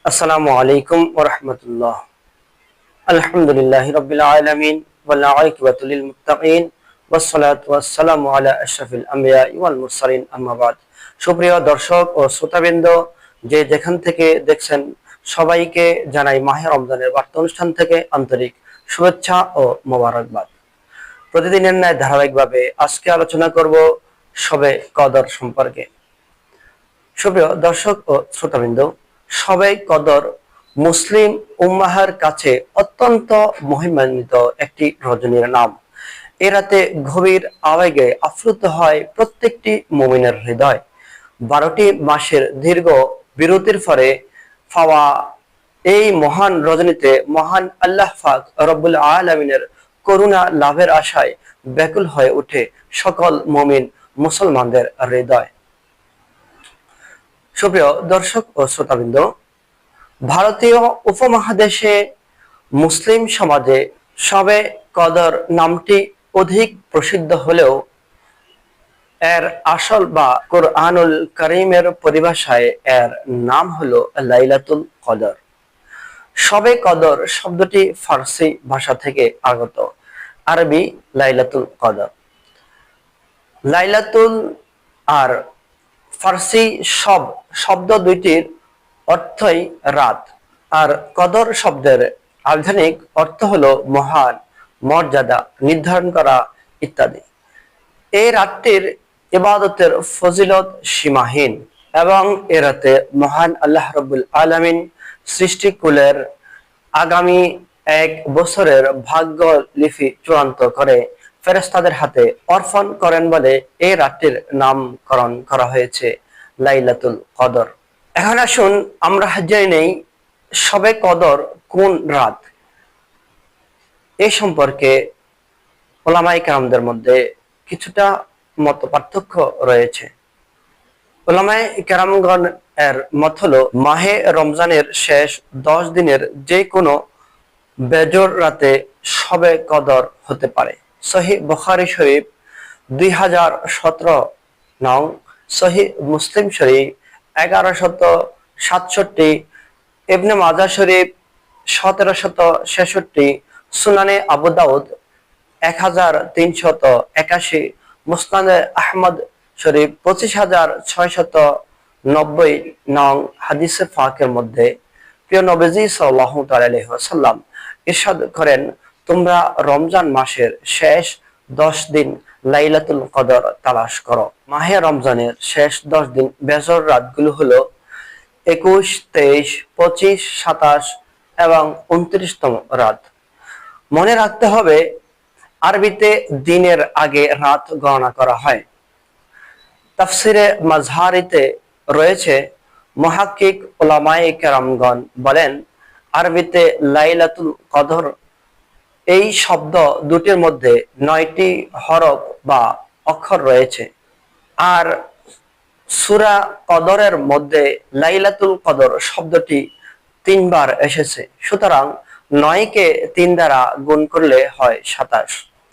আসসালামু আলাইকুম ওয়া রাহমাতুল্লাহ। আলহামদুলিল্লাহি রাব্বিল আলামিন ওয়াল আকিবাতু লিল মুত্তাকিন ওয়াসসালাতু ওয়াসসালামু আলা আশরাফিল আমবিয়া ওয়াল মুরসালিন, আম্মা বাদ। সুপ্রিয় দর্শক ও শ্রোতাবৃন্দ, যে যেখান থেকে দেখছেন সবাইকে জানাই মাহে রমজানের বার্তা অনুষ্ঠান থেকে আন্তরিক শুভেচ্ছা ও মোবারকবাদ। প্রতিদিনের ন্যায় ধারাবাহিকভাবে আজকে আলোচনা করব শবে কদর সম্পর্কে। সুপ্রিয় দর্শক ও শ্রোতাবৃন্দ, শবে কদর মুসলিম উম্মাহের কাছে অত্যন্ত মহিমান্বিত একটি রজনীর নাম। এ রাতে গভীর আবেগে আপ্লুত হয় প্রত্যেকটি মুমিনের হৃদয়। 12টি মাসের দীর্ঘ বিরতির পরে পাওয়া এই মহান রজনীতে মহান আল্লাহ পাক রব্বুল আলামিনের করুণা লাভের আশায় ব্যাকুল হয়ে ওঠে সকল মুমিন মুসলমানদের হৃদয়। সুপ্রিয় দর্শক ও শ্রোতাবৃন্দ, ভারতীয় উপমহাদেশে মুসলিম সমাজে শবে কদর নামটি অধিক প্রসিদ্ধ হলেও এর আসল বা কোরআনুল কারীমের পরিভাষায় এর নাম হলো লাইলাতুল কদর। শবে কদর শব্দটি ফার্সি ভাষা থেকে আগত, আরবি লাইলাতুল কদর। লাইলাতুল আর ফার্সি শব্দ দুইটির অর্থই রাত, আর কদর শব্দের আধুনিক অর্থ হলো মহান, মর্যাদা, নির্ধারণ করা ইত্যাদি। এই রাতটির ইবাদতের ফজিলত সীমাহীন এবং এ রাতে মহান আল্লাহ রাব্বুল আলামিন সৃষ্টিকুলের আগামী 1 বছরের ভাগ্য লিপি চূড়ান্ত করে ফেরেশতাদের হাতে অর্পণ করেন বলে এই রাতটির নামকরণ করা হয়েছে লাইলাতুল কদর। এখন আসুন আমরা জেনে নেই শবে কদর কোন রাত। এই সম্পর্কে উলামায়ে কেরামদের মধ্যে কিছুটা মত পার্থক্য রয়েছে। উলামায়ে কেরামগণ এর মত হলো মাহে রমজানের শেষ 10 দিনের যে কোনো বেজর রাতে শবে কদর হতে পারে। সহিহ বুখারী শরীফ 2017 নং, সহিহ মুসলিম শরীফ 1167, ইবনে মাজাহ শরীফ 1766, সুনানে আবু দাউদ 1381, মুসনাদে আহমদ শরীফ 25690 নং হাদিসে পাকের মধ্যে প্রিয় নবীজি সাল্লাল্লাহু আলাইহি ওয়াসাল্লাম ইরশাদ করেন, তোমরা রমজান মাসের শেষ 10 দিন লাইলাতুল কদর তালাশ করো। মাহে রমজানের শেষ 10 দিন বেজর রাতগুলো হলো 21, 23, 25, 27 এবং 29তম রাত। মনে রাখতে হবে, আরবিতে দিনের আগে রাত গণনা করা হয়। তাফসিরে মাজহারিতে রয়েছে, মুহাক্কিক উলামায়ে কেরামগণ বলেন, আরবিতে লাইলাতুল কদর এই শব্দ দুটির মধ্যে 9টি হরফ বা অক্ষর রয়েছে, আর সূরা কদরের মধ্যে লাইলাতুল কদর শব্দটি 3 বার এসেছে। সুতরাং 9কে 3 দ্বারা গুণ করলে হয় 27।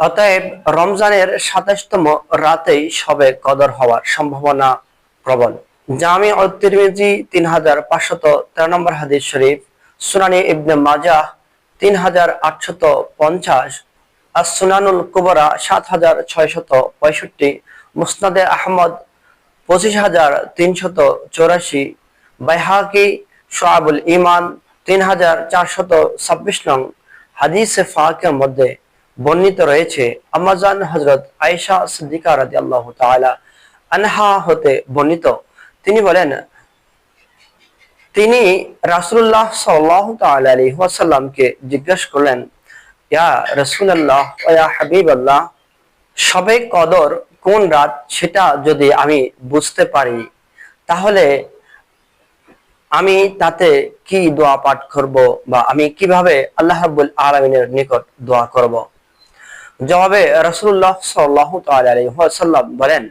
অতএব রমজানের 27তম রাতেই শবে কদর হওয়ার সম্ভাবনা প্রবল। জামি তিরমিজি 3513 নম্বর হাদিস শরীফ, সুনানি ইবনে মাজাহ 3850, as-সুনানুল কুবরা 7665, মুসনাদে আহমদ 25384, বাইহাকি শুআবুল ঈমান 3426 নং হাদিসে পাকের মধ্যে বর্ণিত রয়েছে, আম্মাজান হযরত আয়েশা সিদ্দিকা রাদিয়াল্লাহু তাআলা আনহা হতে বর্ণিত, তিনি বলেন, তিনি রাসূলুল্লাহ সাল্লাল্লাহু তাআলা আলাইহি ওয়াসাল্লামকে জিজ্ঞাসা করলেন, ইয়া রাসূলুল্লাহ ওয়া ইয়া হাবিবাল্লাহ, শবে কদর কোন রাত সেটা যদি আমি বুঝতে পারি তাহলে আমি তাতে কি দোয়া পাঠ করব বা আমি কিভাবে আল্লাহ রাব্বুল আলামিনের নিকট দোয়া করব? জবাবে রাসূলুল্লাহ সাল্লাল্লাহু তাআলা আলাইহি ওয়াসাল্লাম বলেন,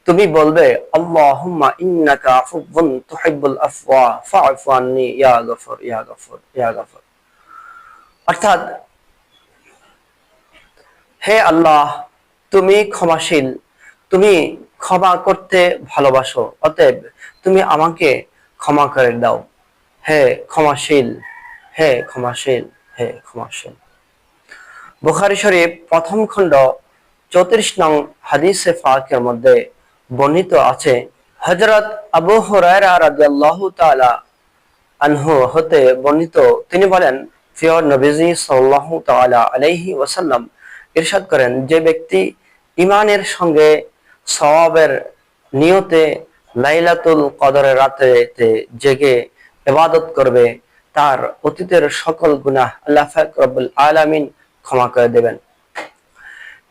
তুমি বলবে, আল্লাহুম্মা ইন্নাকা আফুউন তুহিব্বুল আফওয়া ফা'ফু আন্নী ইয়া গফুর ইয়া গফুর ইয়া গফুর। অর্থাৎ, হে আল্লাহ, তুমি ক্ষমাশীল, তুমি ক্ষমা করতে ভালোবাসো, অতএব তুমি আমাকে ক্ষমা করে দাও। হে ক্ষমাশীল, হে ক্ষমাশীল, হে ক্ষমাশীল। বুখারী শরীফ প্রথম খণ্ড 34 নং হাদিসে পাকের মধ্যে বর্ণিত আছে, হযরত আবু হুরায়রা রাদিয়াল্লাহু তাআলা আনহু হতে বর্ণিত, তিনি বলেন, প্রিয় নবীজি সাল্লাল্লাহু তাআলা আলাইহি ওয়াসাল্লাম ইরশাদ করেন, যে ব্যক্তি ঈমানের সঙ্গে সওয়াবের নিয়তে লাইলাতুল কদরের রাতেতে জেগে ইবাদত করবে, তার অতীতের সকল গুনাহ আল্লাহ পাক রব্বুল আলামিন ক্ষমা করে দেবেন।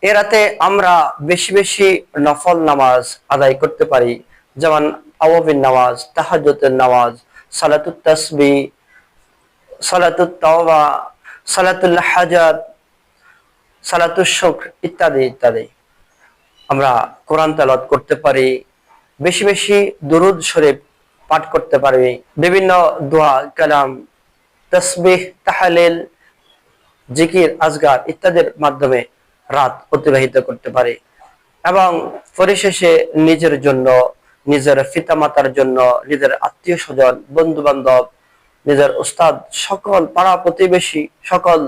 এ রাতে আমরা বেশি বেশি নফল নামাজ আদায় করতে পারি, যেমন আওয়াবিন নামাজ, তাহাজ্জুদের নামাজ, সালাতুত তাসবিহ, সালাতুত তাওবা, সালাতুল হাজাত, সালাতুশ শুকর ইত্যাদি ইত্যাদি। আমরা কোরআন তেলাওয়াত করতে পারি, বেশি বেশি দুরূদ শরীফ পাঠ করতে পারি, বিভিন্ন দোয়া কালাম, তাসবিহ, তাহলিল, জিকির, আজগার ইত্যাদির মাধ্যমে রাত অতিবাহিত করতে পারি এবং পরিশেষে নিজের জন্য, নিজের পিতামাতার জন্য, নিজের আত্মীয় স্বজন, বন্ধু বান্ধব, নিজের উস্তাদ, সকল পাড়া প্রতিবেশী, সকল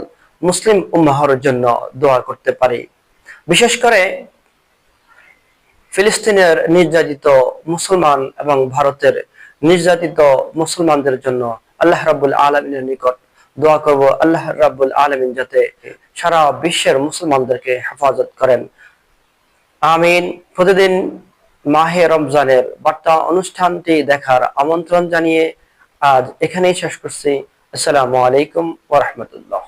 মুসলিম উম্মাহর জন্য দোয়া করতে পারি। বিশেষ করে ফিলিস্তিনের নির্যাতিত মুসলমান এবং ভারতের নির্যাতিত মুসলমানদের জন্য আল্লাহ রাব্বুল আলামিনের নিকট দোয়া করব, আল্লাহ রাব্বুল আলামিন যাতে সারা বিশ্বের মুসলমানদেরকে হেফাজত করেন, আমিন। প্রতিদিন মাহে রমজানের বার্তা অনুষ্ঠানটি দেখার আমন্ত্রণ জানিয়ে আজ এখানেই শেষ করছি। আসসালামু আলাইকুম ওয়া রাহমাতুল্লাহ।